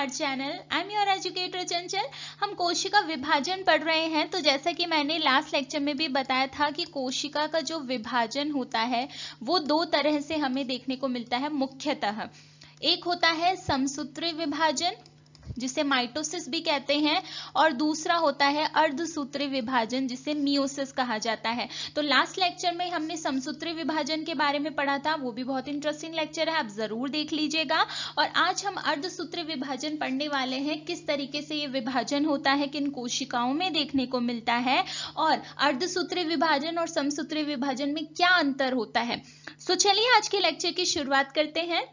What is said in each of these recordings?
Our channel. I am your educator Chanchal. हम कोशिका विभाजन पढ़ रहे हैं। तो जैसा कि मैंने लास्ट लेक्चर में भी बताया था कि कोशिका का जो विभाजन होता है वो दो तरह से हमें देखने को मिलता है मुख्यतः। एक होता है समसूत्री विभाजन जिसे माइटोसिस भी कहते हैं, और दूसरा होता है अर्धसूत्री विभाजन जिसे मियोसिस कहा जाता है। तो लास्ट लेक्चर में हमने समसूत्री विभाजन के बारे में पढ़ा था, वो भी बहुत इंटरेस्टिंग लेक्चर है, आप जरूर देख लीजिएगा। और आज हम अर्धसूत्री विभाजन पढ़ने वाले हैं, किस तरीके से ये विभाजन होता है, किन कोशिकाओं में देखने को मिलता है, और अर्धसूत्री विभाजन और समसूत्री विभाजन में क्या अंतर होता है। तो चलिए आज के लेक्चर की शुरुआत करते हैं।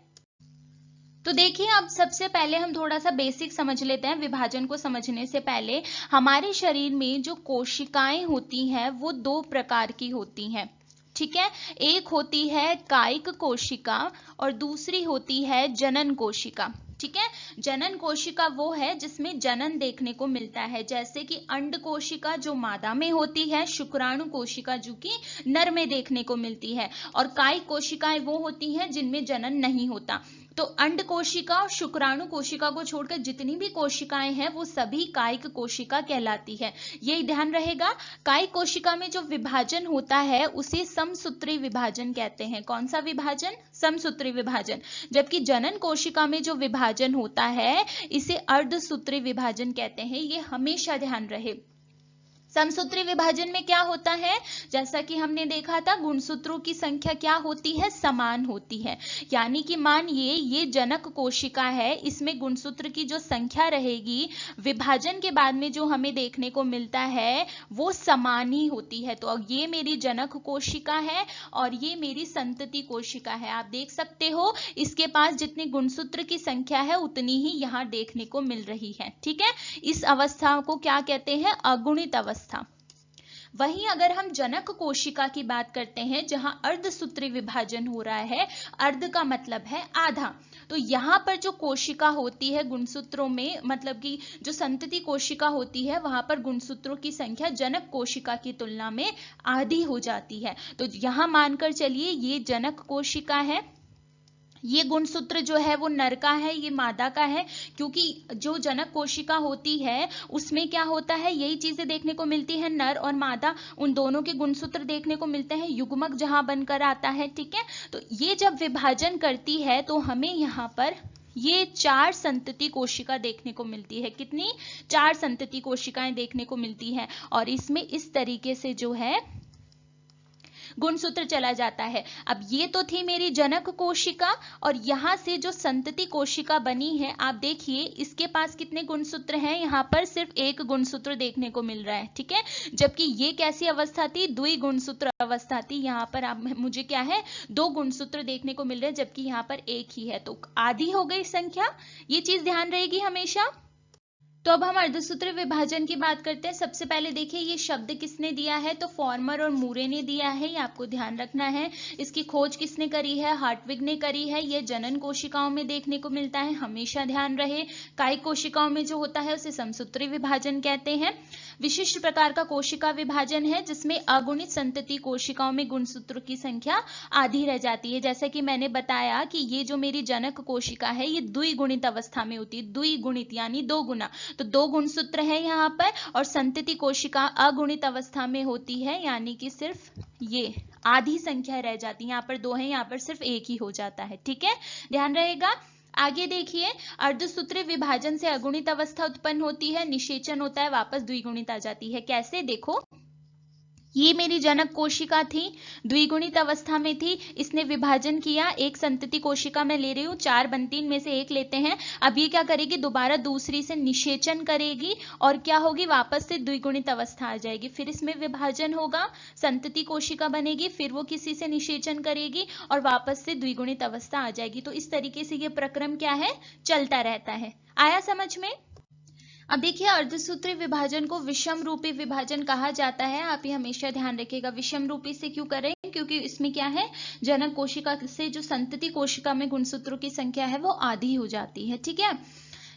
तो देखिए, अब सबसे पहले हम थोड़ा सा बेसिक समझ लेते हैं। विभाजन को समझने से पहले हमारे शरीर में जो कोशिकाएं होती हैं वो दो प्रकार की होती हैं, ठीक है। एक होती है कायिक कोशिका और दूसरी होती है जनन कोशिका, ठीक है। जनन कोशिका वो है जिसमें जनन देखने को मिलता है, जैसे कि अंड कोशिका जो मादा में होती है, शुक्राणु कोशिका जो कि नर में देखने को मिलती है, और कायिक कोशिकाएं वो होती हैं जिनमें जनन नहीं होता। तो अंड कोशिका और शुक्राणु कोशिका को छोड़कर जितनी भी कोशिकाएं हैं वो सभी कायिक कोशिका कहलाती है। ये ध्यान रहेगा। कायिक कोशिका में जो विभाजन होता है उसे समसूत्री विभाजन कहते हैं। कौन सा विभाजन? समसूत्री विभाजन। जबकि जनन कोशिका में जो विभाजन होता है इसे अर्धसूत्री विभाजन कहते हैं। ये हमेशा ध्यान रहे। समसूत्री विभाजन में क्या होता है, जैसा कि हमने देखा था, गुणसूत्रों की संख्या क्या होती है? समान होती है। यानी कि मानिए ये जनक कोशिका है, इसमें गुणसूत्र की जो संख्या रहेगी विभाजन के बाद में जो हमें देखने को मिलता है वो समान ही होती है। तो ये मेरी जनक कोशिका है और ये मेरी संतति कोशिका है। आप देख सकते हो इसके पास जितनी गुणसूत्र की संख्या है उतनी ही यहाँ देखने को मिल रही है, ठीक है। इस अवस्था को क्या कहते हैं? अगुणित अवस्था। वहीं अगर हम जनक कोशिका की बात करते हैं जहां अर्धसूत्री विभाजन हो रहा है, अर्ध का मतलब है आधा, तो यहां पर जो कोशिका होती है गुणसूत्रों में, मतलब कि जो संतति कोशिका होती है वहां पर गुणसूत्रों की संख्या जनक कोशिका की तुलना में आधी हो जाती है। तो यहां मानकर चलिए ये जनक कोशिका है, ये गुणसूत्र जो है वो नर का है, ये मादा का है, क्योंकि जो जनक कोशिका होती है उसमें क्या होता है, यही चीजें देखने को मिलती है। नर और मादा उन दोनों के गुणसूत्र देखने को मिलते हैं, युग्मक जहां बनकर आता है, ठीक है। तो ये जब विभाजन करती है तो हमें यहाँ पर ये 4 संतति कोशिका देखने को मिलती है। कितनी? 4 संतति कोशिकाएं देखने को मिलती हैं, और इसमें इस तरीके से जो है गुणसूत्र चला जाता है। अब ये तो थी मेरी जनक कोशिका, और यहां से जो संतति कोशिका बनी है आप देखिए इसके पास कितने गुणसूत्र हैं, यहाँ पर सिर्फ एक गुणसूत्र देखने को मिल रहा है, ठीक है। जबकि ये कैसी अवस्था थी? द्विगुणसूत्र अवस्था थी। यहाँ पर आप मुझे क्या है, 2 गुणसूत्र देखने को मिल रहे हैं, जबकि यहाँ पर एक ही है, तो आधी हो गई संख्या। ये चीज ध्यान रहेगी हमेशा। तो अब हम अर्धसूत्री विभाजन की बात करते हैं। सबसे पहले देखिए ये शब्द किसने दिया है, तो फॉर्मर और मूरे ने दिया है, ये आपको ध्यान रखना है। इसकी खोज किसने करी है? हार्टविग ने करी है। ये जनन कोशिकाओं में देखने को मिलता है, हमेशा ध्यान रहे। कायिक कोशिकाओं में जो होता है उसे समसूत्री विभाजन कहते हैं। विशिष्ट प्रकार का कोशिका विभाजन है जिसमें अगुणित संतति कोशिकाओं में गुणसूत्रों की संख्या आधी रह जाती है। जैसा कि मैंने बताया कि ये जो मेरी जनक कोशिका है ये द्विगुणित अवस्था में होती है। द्विगुणित यानी 2 गुना, तो 2 गुणसूत्र है यहाँ पर, और संतति कोशिका अगुणित अवस्था में होती है, यानी कि सिर्फ ये आधी संख्या रह जाती है। यहाँ पर 2 है, यहाँ पर सिर्फ 1 ही हो जाता है, ठीक है, ध्यान रहेगा। आगे देखिए, अर्धसूत्री विभाजन से अगुणित अवस्था उत्पन्न होती है, निषेचन होता है, वापस द्विगुणित आ जाती है। कैसे? देखो, ये मेरी जनक कोशिका थी, द्विगुणित अवस्था में थी, इसने विभाजन किया, एक संतति कोशिका मैं ले रही हूँ, 4 बनती, इनमें से एक लेते हैं। अब ये क्या करेगी? दोबारा दूसरी से निषेचन करेगी और क्या होगी? वापस से द्विगुणित अवस्था आ जाएगी। फिर इसमें विभाजन होगा, संतति कोशिका बनेगी, फिर वो किसी से निषेचन करेगी और वापस से द्विगुणित अवस्था आ जाएगी। तो इस तरीके से ये प्रक्रम क्या है? चलता रहता है। आया समझ में? अब देखिए, अर्धसूत्री विभाजन को विषम रूपी विभाजन कहा जाता है। आप ये हमेशा ध्यान रखिएगा। विषम रूपी से क्यों करें? क्योंकि इसमें क्या है, जनक कोशिका से जो संतति कोशिका में गुणसूत्रों की संख्या है वो आधी हो जाती है, ठीक है।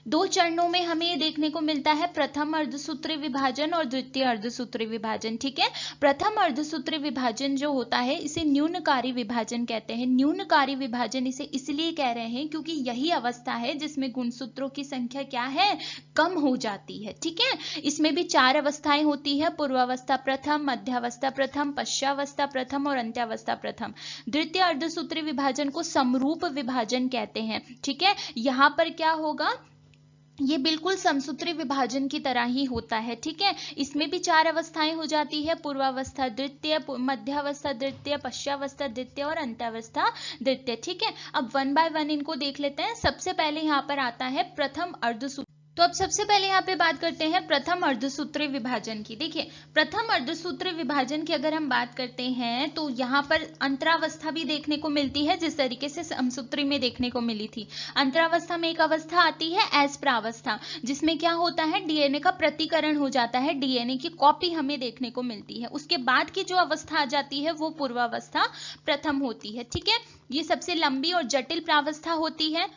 दो चरणों में हमें ये देखने को मिलता है, प्रथम अर्धसूत्री विभाजन और द्वितीय अर्धसूत्री विभाजन। ठीक है, प्रथम अर्धसूत्री विभाजन जो होता है इसे न्यूनकारी विभाजन कहते हैं। न्यूनकारी विभाजन इसे इसलिए कह रहे हैं क्योंकि यही अवस्था है जिसमें गुणसूत्रों की संख्या क्या है, कम हो जाती है। ठीक है, इसमें भी 4 अवस्थाएं होती है, पूर्वावस्था प्रथम, मध्यावस्था प्रथम, पश्चावस्था प्रथम और अंत्यावस्था प्रथम। द्वितीय अर्धसूत्री विभाजन को समरूप विभाजन कहते हैं। ठीक है, यहां पर क्या होगा, ये बिल्कुल समसूत्री विभाजन की तरह ही होता है। ठीक है, इसमें भी 4 अवस्थाएं हो जाती है, पूर्वावस्था द्वितीय, मध्यावस्था द्वितीय, पश्चावस्था द्वितीय और अंत्यावस्था द्वितीय। ठीक है, अब 1 बाय 1 इनको देख लेते हैं। सबसे पहले यहाँ पर आता है प्रथम अर्धसूत्री। तो अब सबसे पहले यहाँ पे बात करते हैं प्रथम अर्धसूत्री विभाजन की। देखिए, प्रथम अर्धसूत्री विभाजन की अगर हम बात करते हैं तो यहाँ पर अंतरावस्था भी देखने को मिलती है, जिस तरीके से समसूत्री में देखने को मिली थी। अंतरावस्था में एक अवस्था आती है अस्प्रावस्था, जिसमें क्या होता है, डीएनए का प्रतिकरण हो जाता है, डीएनए की कॉपी हमें देखने को मिलती है। उसके बाद की जो अवस्था आ जाती है वो पूर्वावस्था प्रथम होती है। ठीक है, ये सबसे लंबी और जटिल प्रावस्था होती है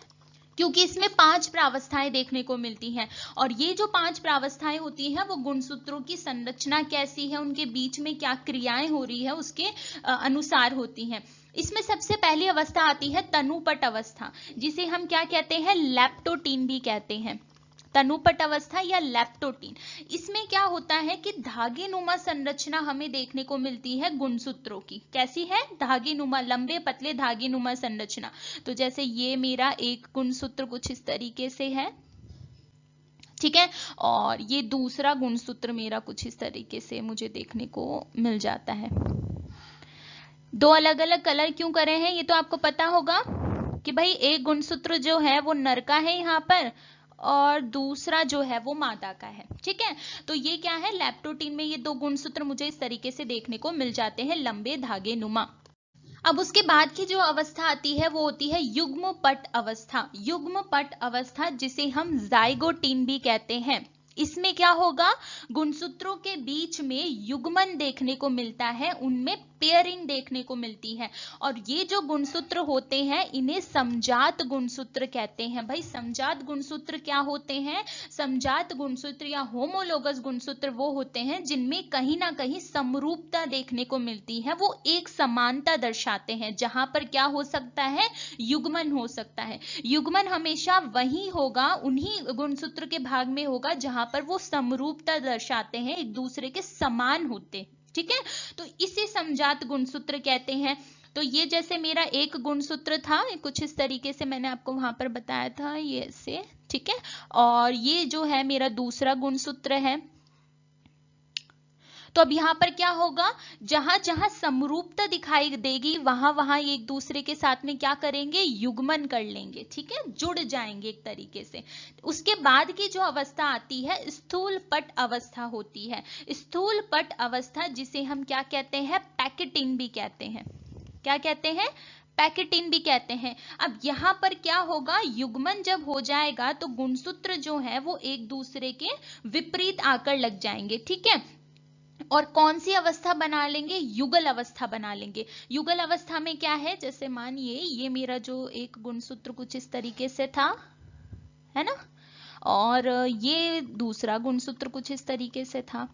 क्योंकि इसमें 5 प्रावस्थाएं देखने को मिलती हैं, और ये जो 5 प्रावस्थाएं होती हैं वो गुणसूत्रों की संरचना कैसी है, उनके बीच में क्या क्रियाएं हो रही है उसके अनुसार होती हैं। इसमें सबसे पहली अवस्था आती है तनुपट अवस्था, जिसे हम क्या कहते हैं, लैप्टोटीन भी कहते हैं। तनुपट अवस्था या लैप्टोटीन, इसमें क्या होता है कि धागेनुमा संरचना हमें देखने को मिलती है गुणसूत्रों की। कैसी है, धागेनुमा, लंबे पतले धागेनुमा संरचना। तो जैसे ये मेरा एक गुणसूत्र कुछ इस तरीके से है, ठीक है, और ये दूसरा गुणसूत्र मेरा कुछ इस तरीके से मुझे देखने को मिल जाता है। 2 अलग अलग कलर क्यों करे हैं, ये तो आपको पता होगा कि भाई एक गुणसूत्र जो है वो नर का है यहाँ पर, और दूसरा जो है वो मादा का है। ठीक है, तो ये क्या है, लैप्टोटीन में ये 2 गुणसूत्र मुझे इस तरीके से देखने को मिल जाते हैं, लंबे धागे नुमा। अब उसके बाद की जो अवस्था आती है वो होती है युग्मपट अवस्था। युग्मपट अवस्था जिसे हम जाइगोटीन भी कहते हैं। इसमें क्या होगा, गुणसूत्रों के बीच में युग्मन देखने को मिलता है, उनमें पेयरिंग देखने को मिलती है, और ये जो गुणसूत्र होते हैं इन्हें समजात गुणसूत्र कहते हैं। भाई समजात गुणसूत्र क्या होते हैं, समजात गुणसूत्र या होमोलोगस गुणसूत्र वो होते हैं जिनमें कहीं ना कहीं समरूपता देखने को मिलती है, वो एक समानता दर्शाते हैं। जहां पर क्या हो सकता है, युग्मन हो सकता है। युग्मन हमेशा वही होगा, उन्हीं गुणसूत्र के भाग में होगा जहां पर वो समरूपता दर्शाते हैं, एक दूसरे के समान होते हैं। ठीक है, तो इसे समजात गुणसूत्र कहते हैं। तो ये जैसे मेरा एक गुणसूत्र था, कुछ इस तरीके से मैंने आपको वहां पर बताया था, ये से, ठीक है, और ये जो है मेरा दूसरा गुणसूत्र है। तो अब यहाँ पर क्या होगा, जहां जहां समरूपता दिखाई देगी वहां वहां एक दूसरे के साथ में क्या करेंगे, युग्मन कर लेंगे। ठीक है, जुड़ जाएंगे एक तरीके से। उसके बाद की जो अवस्था आती है स्थूल पट अवस्था होती है। स्थूल पट अवस्था जिसे हम क्या कहते हैं, पैकेटिन भी कहते हैं। क्या कहते हैं, पैकेटिन भी कहते हैं। अब यहाँ पर क्या होगा, युग्मन जब हो जाएगा तो गुणसूत्र जो है वो एक दूसरे के विपरीत आकर लग जाएंगे। ठीक है, और कौन सी अवस्था बना लेंगे, युगल अवस्था बना लेंगे। युगल अवस्था में क्या है, जैसे मानिए ये मेरा जो एक गुणसूत्र कुछ इस तरीके से था, है ना, और ये दूसरा गुणसूत्र कुछ इस तरीके से था,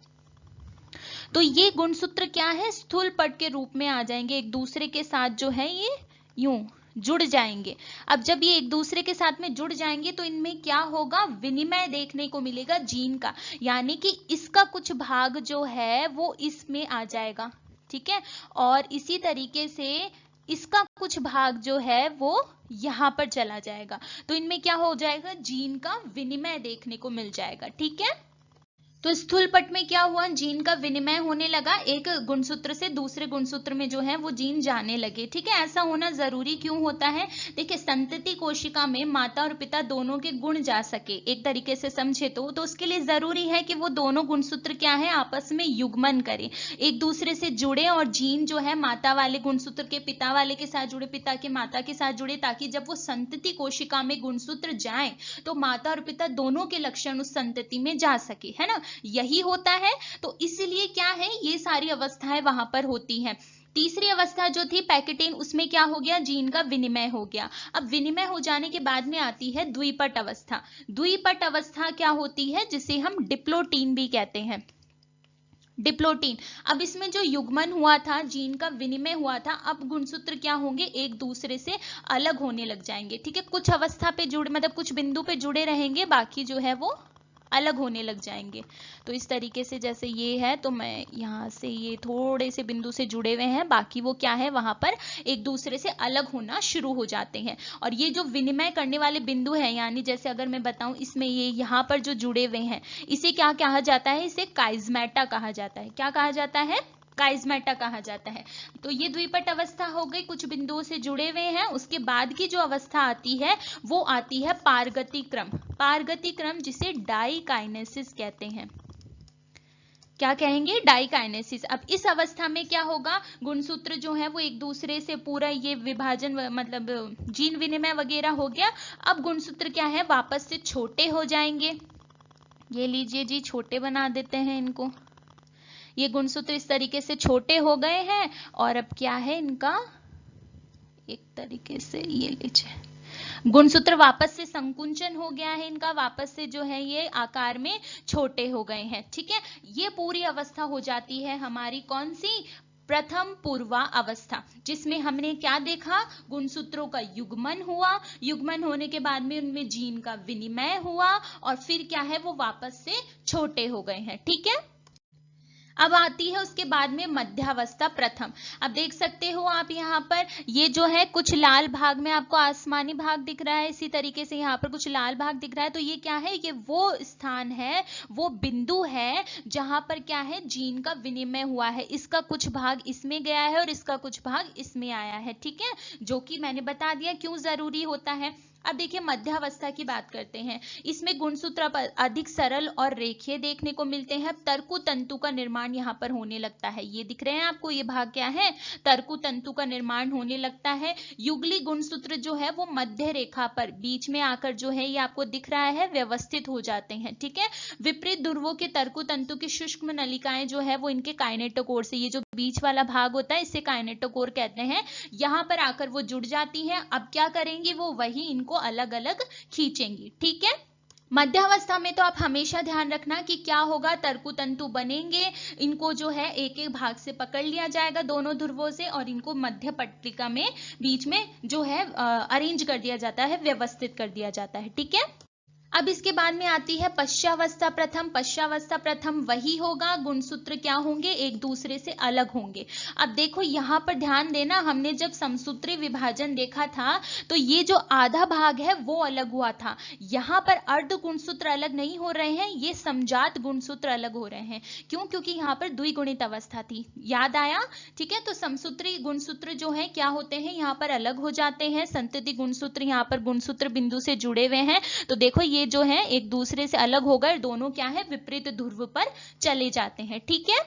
तो ये गुणसूत्र क्या है, स्थूल पट के रूप में आ जाएंगे, एक दूसरे के साथ जो है ये यूं जुड़ जाएंगे। अब जब ये एक दूसरे के साथ में जुड़ जाएंगे तो इनमें क्या होगा, विनिमय देखने को मिलेगा जीन का, यानी कि इसका कुछ भाग जो है वो इसमें आ जाएगा। ठीक है, और इसी तरीके से इसका कुछ भाग जो है वो यहां पर चला जाएगा, तो इनमें क्या हो जाएगा, जीन का विनिमय देखने को मिल जाएगा। ठीक है, तो स्थूल पट में क्या हुआ, जीन का विनिमय होने लगा, एक गुणसूत्र से दूसरे गुणसूत्र में जो है वो जीन जाने लगे। ठीक है, ऐसा होना जरूरी क्यों होता है, देखिए संतति कोशिका में माता और पिता दोनों के गुण जा सके, एक तरीके से समझे तो उसके लिए जरूरी है कि वो दोनों गुणसूत्र क्या है, आपस में युग्मन करें, एक दूसरे से जुड़े, और जीन जो है माता वाले गुणसूत्र के पिता वाले के साथ जुड़े, पिता के माता के साथ जुड़े, ताकि जब वो संतति कोशिका में गुणसूत्र जाए तो माता और पिता दोनों के लक्षण उस संतति में जा सके, है ना, यही होता है। तो इसीलिए क्या है, ये सारी अवस्थाएं वहां पर होती हैं। तीसरी अवस्था जो थी पैकेटेन, उसमें क्या हो गया, जीन का विनिमय हो गया। अब विनिमय हो जाने के बाद में आती है द्विपट अवस्था। द्विपट अवस्था क्या होती है, जिसे हम डिप्लोटीन भी कहते हैं। डिप्लोटीन, अब इसमें जो युग्मन हुआ था, जीन का विनिमय हुआ था, अब गुणसूत्र क्या होंगे, एक दूसरे से अलग होने लग जाएंगे। ठीक है, कुछ अवस्था पे जुड़े, मतलब कुछ बिंदु पे जुड़े रहेंगे, बाकी जो है वो अलग होने लग जाएंगे। तो इस तरीके से जैसे ये है, तो मैं यहाँ से ये थोड़े से बिंदु से जुड़े हुए हैं, बाकी वो क्या है, वहां पर एक दूसरे से अलग होना शुरू हो जाते हैं। और ये जो विनिमय करने वाले बिंदु हैं, यानी जैसे अगर मैं बताऊं, इसमें ये यहाँ पर जो जुड़े हुए हैं, इसे क्या कहा जाता है, इसे काइजमेटा कहा जाता है। क्या कहा जाता है, काइजमेटा कहा जाता है। तो ये द्विपट अवस्था हो गई, कुछ बिंदुओं से जुड़े हुए हैं। उसके बाद की जो अवस्था आती है वो आती है पारगति क्रम। पारगति क्रम, जिसे डाइकाइनेसिस कहते हैं। क्या कहेंगे, डाइकाइनेसिस। अब इस अवस्था में क्या होगा, गुणसूत्र जो है वो एक दूसरे से पूरा ये विभाजन मतलब जीन विनिमय वगैरह हो गया। अब गुणसूत्र क्या है, वापस से छोटे हो जाएंगे। ये लीजिए जी, छोटे बना देते हैं इनको। ये गुणसूत्र इस तरीके से छोटे हो गए हैं, और अब क्या है इनका, एक तरीके से ये लीजिए, गुणसूत्र वापस से संकुंचन हो गया है इनका, वापस से जो है ये आकार में छोटे हो गए हैं। ठीक है, ये पूरी अवस्था हो जाती है हमारी कौन सी, प्रथम पूर्वा अवस्था, जिसमें हमने क्या देखा, गुणसूत्रों का युग्मन हुआ, युग्मन होने के बाद में उनमें जीन का विनिमय हुआ, और फिर क्या है, वो वापस से छोटे हो गए हैं। ठीक है, अब आती है उसके बाद में मध्यावस्था प्रथम। अब देख सकते हो आप यहाँ पर, ये जो है कुछ लाल भाग में आपको आसमानी भाग दिख रहा है, इसी तरीके से यहाँ पर कुछ लाल भाग दिख रहा है। तो ये क्या है, ये वो स्थान है, वो बिंदु है जहां पर क्या है, जीन का विनिमय हुआ है। इसका कुछ भाग इसमें गया है और इसका कुछ भाग इसमें आया है। ठीक है, जो कि मैंने बता दिया क्यों जरूरी होता है। अब देखिए मध्यावस्था की बात करते हैं। इसमें गुणसूत्र अधिक सरल और रेखीय देखने को मिलते हैं। तर्कु तंतु का निर्माण यहाँ पर होने लगता है। ये दिख रहे हैं आपको, ये भाग क्या है, तर्कु तंतु का निर्माण होने लगता है। युगली गुणसूत्र जो है वो मध्य रेखा पर बीच में आकर जो है, ये आपको दिख रहा है, व्यवस्थित हो जाते हैं। ठीक है, विपरीत ध्रुवों के तर्कु तंतु की शुष्क नलिकाएं जो है वो इनके काइनेटोकोर से, ये जो बीच वाला भाग होता है इसे काइनेटोकोर कहते हैं, यहाँ पर आकर वो जुड़ जाती है। अब क्या करेंगी, वो वही इनको अलग अलग खींचेंगी। ठीक है, मध्यावस्था में तो आप हमेशा ध्यान रखना कि क्या होगा, तर्कु तंतु बनेंगे, इनको जो है एक एक भाग से पकड़ लिया जाएगा दोनों ध्रुवों से, और इनको मध्य पट्टिका में बीच में जो है अरेंज कर दिया जाता है, व्यवस्थित कर दिया जाता है। ठीक है, अब इसके बाद में आती है पश्चावस्था प्रथम। पश्चावस्था प्रथम वही होगा, गुणसूत्र क्या होंगे, एक दूसरे से अलग होंगे। अब देखो यहाँ पर ध्यान देना, हमने जब समसूत्री विभाजन देखा था तो ये जो आधा भाग है वो अलग हुआ था। यहाँ पर अर्ध गुणसूत्र अलग नहीं हो रहे हैं, ये समजात गुणसूत्र अलग हो रहे हैं। क्यों, क्योंकि यहाँ पर द्विगुणित अवस्था थी, याद आया। ठीक है, तो समसूत्री गुणसूत्र जो है क्या होते हैं, यहाँ पर अलग हो जाते हैं। संतति गुणसूत्र, यहाँ पर गुणसूत्र बिंदु से जुड़े हुए हैं, तो देखो ये जो है एक दूसरे से अलग हो गए, दोनों क्या है, विपरीत ध्रुव पर चले जाते हैं। ठीक है,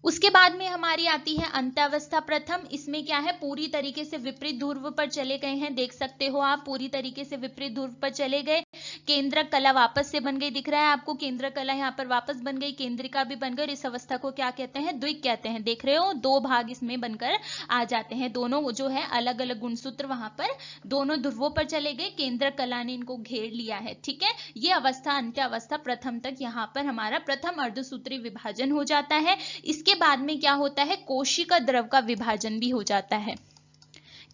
उसके बाद में हमारी आती है अंत्यावस्था प्रथम। इसमें क्या है, पूरी तरीके से विपरीत ध्रुव पर चले गए हैं, देख सकते हो आप, पूरी तरीके से विपरीत ध्रुव पर चले गए। केंद्रक कला वापस से बन गई, दिख रहा है आपको, केंद्रक कला यहाँ पर वापस बन गई, केंद्रिका भी बन गई। इस अवस्था को क्या कहते हैं, द्विक कहते हैं। देख रहे हो, दो भाग इसमें बनकर आ जाते हैं, दोनों जो है अलग अलग गुणसूत्र वहां पर दोनों ध्रुवों पर चले गए, केंद्रक कला ने इनको घेर लिया है। ठीक है, ये अवस्था अंत्यावस्था प्रथम तक यहाँ पर हमारा प्रथम अर्धसूत्री विभाजन हो जाता है। इसके बाद में क्या होता है, कोशिका द्रव का विभाजन भी हो जाता है।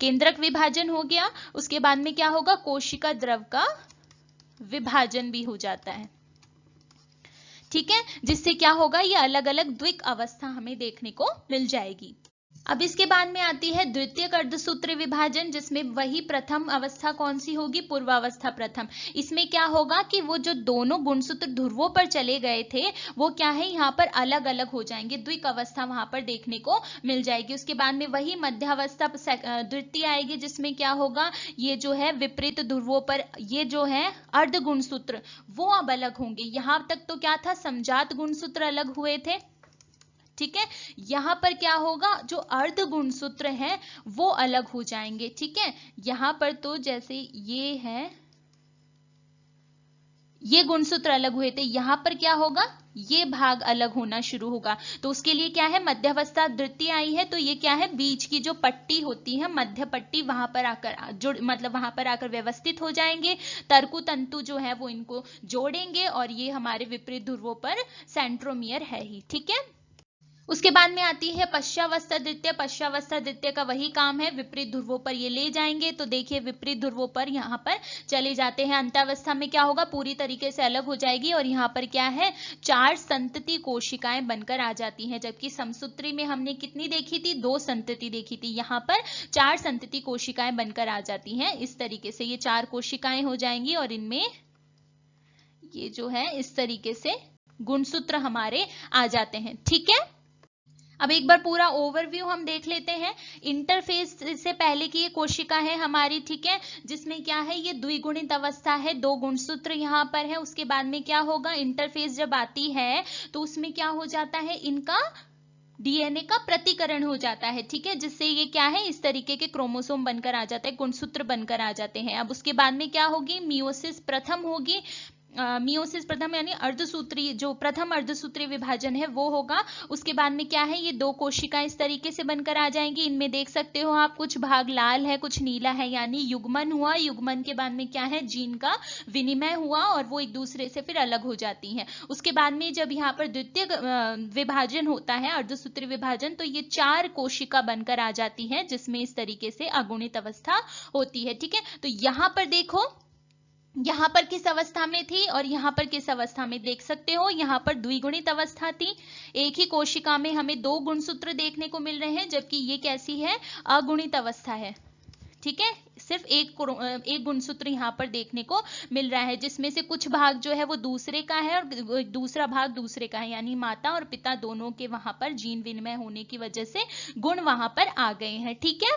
केंद्रक विभाजन हो गया, उसके बाद में क्या होगा, कोशिका द्रव का विभाजन भी हो जाता है। ठीक है, जिससे क्या होगा, ये अलग अलग द्विक अवस्था हमें देखने को मिल जाएगी। अब इसके बाद में आती है द्वितीय अर्धसूत्री विभाजन, जिसमें वही प्रथम अवस्था कौन सी होगी, पूर्वावस्था प्रथम। इसमें क्या होगा कि वो जो दोनों गुणसूत्र ध्रुवों पर चले गए थे वो क्या है, यहाँ पर अलग अलग हो जाएंगे, द्विक अवस्था वहां पर देखने को मिल जाएगी। उसके बाद में वही मध्यावस्था द्वितीय आएगी, जिसमें क्या होगा, ये जो है विपरीत ध्रुवों पर ये जो है अर्ध गुणसूत्र वो अब अलग होंगे। यहां तक तो क्या था, समजात गुणसूत्र अलग हुए थे। ठीक है, यहां पर क्या होगा, जो अर्ध गुणसूत्र हैं वो अलग हो जाएंगे। ठीक है, यहां पर तो जैसे ये है, ये गुणसूत्र अलग हुए थे, यहाँ पर क्या होगा, ये भाग अलग होना शुरू होगा। तो उसके लिए क्या है, मध्यावस्था द्वितीय आई है, तो ये क्या है, बीच की जो पट्टी होती है, मध्य पट्टी, वहां पर आकर जुड़ मतलब वहां पर आकर व्यवस्थित हो जाएंगे। तर्कु तंतु जो है वो इनको जोड़ेंगे और ये हमारे विपरीत ध्रुवों पर सेंट्रोमियर है ही। ठीक है, उसके बाद में आती है पश्चावस्था द्वितीय। पश्चावस्था द्वितीय का वही काम है, विपरीत ध्रुवों पर ये ले जाएंगे। तो देखिए विपरीत ध्रुवों पर यहाँ पर चले जाते हैं। अंतावस्था में क्या होगा, पूरी तरीके से अलग हो जाएगी और यहाँ पर क्या है, 4 संतति कोशिकाएं बनकर आ जाती हैं। जबकि समसूत्री में हमने कितनी देखी थी, 2 संतति देखी थी, यहाँ पर 4 संतति कोशिकाएं बनकर आ जाती हैं। इस तरीके से ये 4 कोशिकाएं हो जाएंगी और इनमें ये जो है इस तरीके से गुणसूत्र हमारे आ जाते हैं। ठीक है, अब एक बार पूरा ओवरव्यू हम देख लेते हैं। इंटरफेस से पहले की ये कोशिका है हमारी, ठीक है, जिसमें क्या है, ये द्विगुणित अवस्था है, 2 गुणसूत्र यहाँ पर है। उसके बाद में क्या होगा, इंटरफेस जब आती है तो उसमें क्या हो जाता है, इनका डीएनए का प्रतिकरण हो जाता है। ठीक है, जिससे ये क्या है, इस तरीके के क्रोमोसोम बनकर आ जाते हैं, गुणसूत्र बनकर आ जाते हैं। अब उसके बाद में क्या होगी, मियोसिस प्रथम होगी। मियोसिस प्रथम यानी अर्धसूत्री, जो प्रथम अर्धसूत्री विभाजन है वो होगा। उसके बाद में क्या है, ये 2 कोशिकाएं इस तरीके से बनकर आ जाएंगी। इनमें देख सकते हो आप, कुछ भाग लाल है, कुछ नीला है, यानी युग्मन हुआ। युग्मन के बाद में क्या है, जीन का विनिमय हुआ और वो एक दूसरे से फिर अलग हो जाती हैं। उसके बाद में जब यहाँ पर द्वितीय विभाजन होता है, अर्धसूत्री विभाजन, तो ये 4 कोशिका बनकर आ जाती है, जिसमें इस तरीके से अगुणित अवस्था होती है। ठीक है, तो यहाँ पर देखो, यहाँ पर किस अवस्था में थी और यहाँ पर किस अवस्था में, देख सकते हो यहाँ पर द्विगुणित अवस्था थी। एक ही कोशिका में हमें 2 गुणसूत्र देखने को मिल रहे हैं, जबकि ये कैसी है, अगुणित अवस्था है। ठीक है, सिर्फ एक गुणसूत्र यहाँ पर देखने को मिल रहा है, जिसमें से कुछ भाग जो है वो दूसरे का है और दूसरा भाग दूसरे का है, यानी माता और पिता दोनों के वहां पर जीन विनिमय होने की वजह से गुण वहां पर आ गए हैं। ठीक है,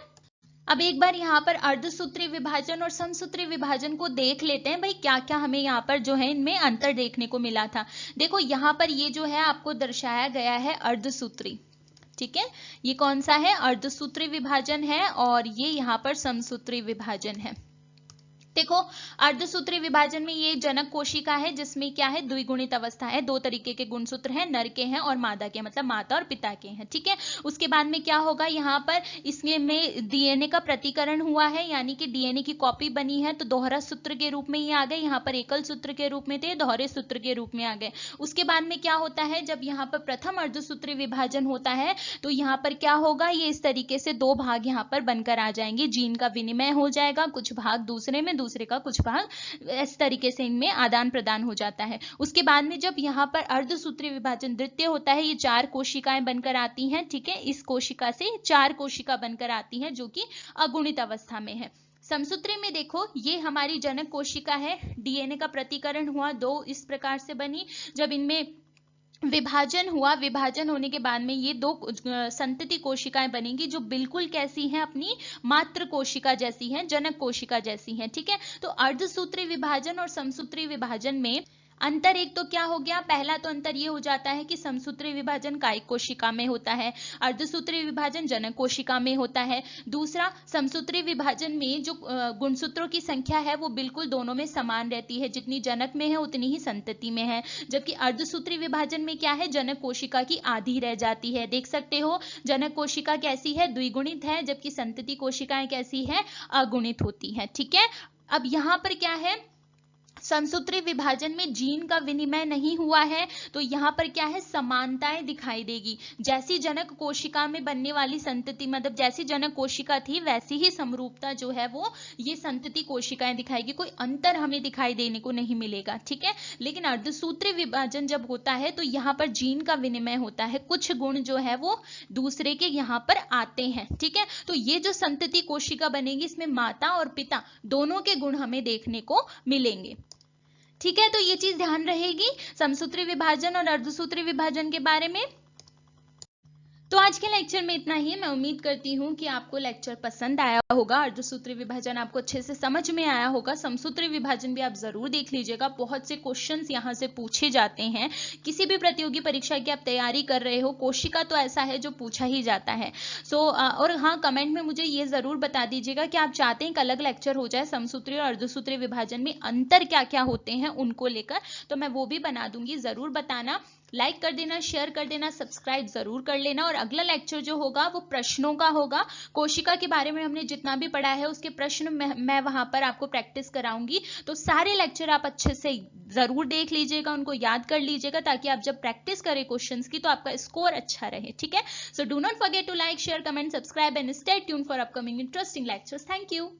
अब एक बार यहाँ पर अर्धसूत्री विभाजन और समसूत्री विभाजन को देख लेते हैं, भाई क्या क्या हमें यहाँ पर जो है इनमें अंतर देखने को मिला था। देखो यहाँ पर ये जो है आपको दर्शाया गया है अर्धसूत्री। ठीक है, ये कौन सा है, अर्धसूत्री विभाजन है और ये यहाँ पर समसूत्री विभाजन है। देखो अर्धसूत्री विभाजन में ये जनक कोशिका है, जिसमें क्या है, द्विगुणित अवस्था है, 2 तरीके के गुणसूत्र हैं, नर के हैं और मादा के, मतलब माता और पिता के हैं। ठीक है, उसके बाद में क्या होगा, यहाँ पर इसमें डीएनए का प्रतिकरण हुआ है, यानी कि डीएनए की कॉपी बनी है, तो दोहरा सूत्र के रूप में ये आ गए। यहाँ पर एकल सूत्र के रूप में थे, दोहरे सूत्र के रूप में आ गए। उसके बाद में क्या होता है, जब यहाँ पर प्रथम अर्धसूत्री विभाजन होता है तो यहाँ पर क्या होगा, ये इस तरीके से 2 भाग यहाँ पर बनकर आ जाएंगे, जीन का विनिमय हो जाएगा, कुछ भाग दूसरे में, दूसरे का कुछ भाग, इस तरीके से इनमें आदान प्रदान हो जाता है। उसके बाद में जब यहाँ पर अर्धसूत्री विभाजन द्वितीय होता है, ये 4 कोशिकाएं बनकर आती हैं। ठीक है, इस कोशिका से 4 कोशिका बनकर आती हैं, जो कि अगुणित अवस्था में है। समसूत्री में देखो, ये हमारी जनक कोशिका है, डीएनए का प्रतिकरण हुआ, 2 इस प्रकार से बनी। जब इनमें विभाजन हुआ, विभाजन होने के बाद में ये 2 संतति कोशिकाएं बनेंगी, जो बिल्कुल कैसी हैं, अपनी मातृ कोशिका जैसी हैं, जनक कोशिका जैसी हैं। ठीक है, तो अर्धसूत्री विभाजन और समसूत्री विभाजन में अंतर एक तो क्या हो गया, पहला तो अंतर ये हो जाता है कि समसूत्री विभाजन कायिक कोशिका में होता है, अर्धसूत्री विभाजन जनक कोशिका में होता है। दूसरा, समसूत्री विभाजन में जो गुणसूत्रों की संख्या है वो बिल्कुल दोनों में समान रहती है, जितनी जनक में है उतनी ही संतति में है। जबकि अर्धसूत्री विभाजन में क्या है, जनक कोशिका की आधी रह जाती है। देख सकते हो जनक कोशिका कैसी है, द्विगुणित है, जबकि संतति कोशिकाएं कैसी है, अगुणित होती है। ठीक है, अब यहाँ पर क्या है, समसूत्री विभाजन में जीन का विनिमय नहीं हुआ है, तो यहाँ पर क्या है, समानताएं दिखाई देगी। जैसी जनक कोशिका में बनने वाली संतति, मतलब जैसी जनक कोशिका थी वैसी ही समरूपता जो है वो ये संतति कोशिकाएं दिखाएगी, कोई अंतर हमें दिखाई देने को नहीं मिलेगा। ठीक है, लेकिन अर्धसूत्री विभाजन जब होता है तो यहाँ पर जीन का विनिमय होता है, कुछ गुण जो है वो दूसरे के यहाँ पर आते हैं। ठीक है, तो ये जो संतति कोशिका बनेगी, इसमें माता और पिता दोनों के गुण हमें देखने को मिलेंगे। ठीक है, तो ये चीज ध्यान रहेगी समसूत्री विभाजन और अर्धसूत्री विभाजन के बारे में। तो आज के लेक्चर में इतना ही। मैं उम्मीद करती हूँ कि आपको लेक्चर पसंद आया होगा, अर्धसूत्री विभाजन आपको अच्छे से समझ में आया होगा। समसूत्री विभाजन भी आप जरूर देख लीजिएगा, बहुत से क्वेश्चंस यहाँ से पूछे जाते हैं। किसी भी प्रतियोगी परीक्षा की आप तैयारी कर रहे हो, कोशिका तो ऐसा है जो पूछा ही जाता है। और हाँ, कमेंट में मुझे ये जरूर बता दीजिएगा कि आप चाहते हैं एक अलग लेक्चर हो जाए समसूत्री और अर्धसूत्री विभाजन में अंतर क्या क्या होते हैं उनको लेकर, तो मैं वो भी बना दूंगी। जरूर बताना, लाइक कर देना, शेयर कर देना, सब्सक्राइब जरूर कर लेना। और अगला लेक्चर जो होगा वो प्रश्नों का होगा। कोशिका के बारे में हमने जितना भी पढ़ा है उसके प्रश्न मैं वहां पर आपको प्रैक्टिस कराऊंगी। तो सारे लेक्चर आप अच्छे से जरूर देख लीजिएगा, उनको याद कर लीजिएगा, ताकि आप जब प्रैक्टिस करें क्वेश्चंस की तो आपका स्कोर अच्छा रहे। ठीक है, so do not forget to like, share, comment, subscribe and stay tuned for upcoming interesting lectures. Thank you.